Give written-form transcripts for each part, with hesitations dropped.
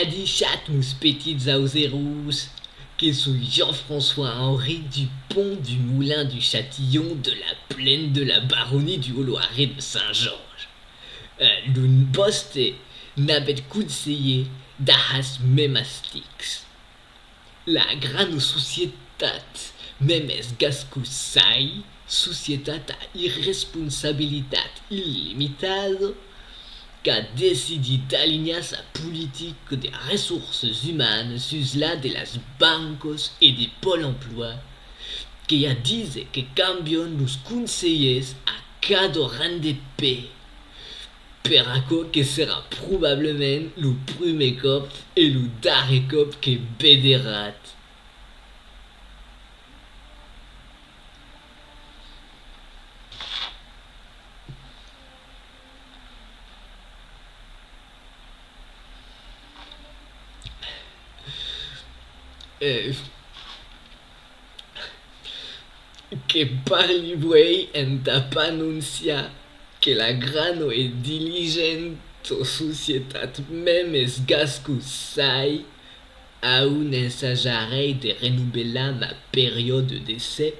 Adichat mus petites auxerous, que suis Jean-François-Henri Dupont du Moulin du Châtillon de la plaine de la baronnie du Haut-Loiret de Saint-Georges. L'un poste n'avait conseillé d'ahas memastix. La grande societat memes gascusai, societat a irresponsabilitat illimitada, qu'a décidé d'aligner sa politique des ressources humaines sur la de las bancos et des pôles emploi, qui a dit que cambion los conseillers à cada RNDP, per accord que sera probablement le premier cop et le dernier cop que bederat. Que parli en tapanuncia que la grano e diligent societat memes gascusai a un ensajarei de renouvelar ma période d'essai,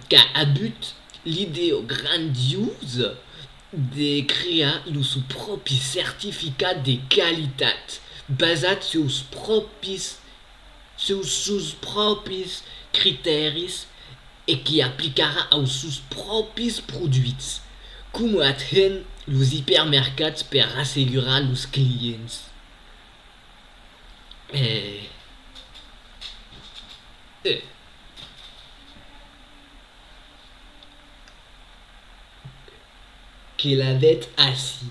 qu'a a but l'idée grandiose de créer le seu propi certificat de qualitat basat sur seus propis criteris et qui appliquera aux seus propis produits, como athen los hipermercats per assegurar los clients. Que l'avait assis.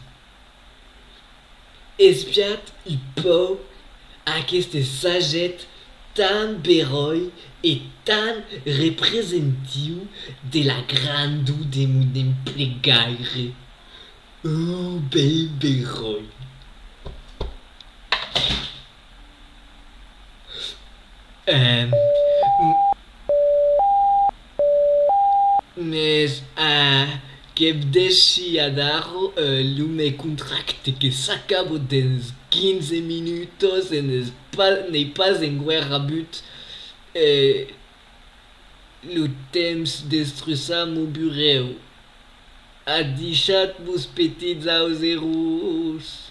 Espiat i poc aquesta sagette tan beroi et tan representatiu de la grandeur de mon emplegaire. Oh, bel beroi. Mais que deixi adaro lume contracte que s'acaba dans 15 minutos et n'est pas en guerre but. Le temps destruisa mon bureau. Adichat vos petites auxerous.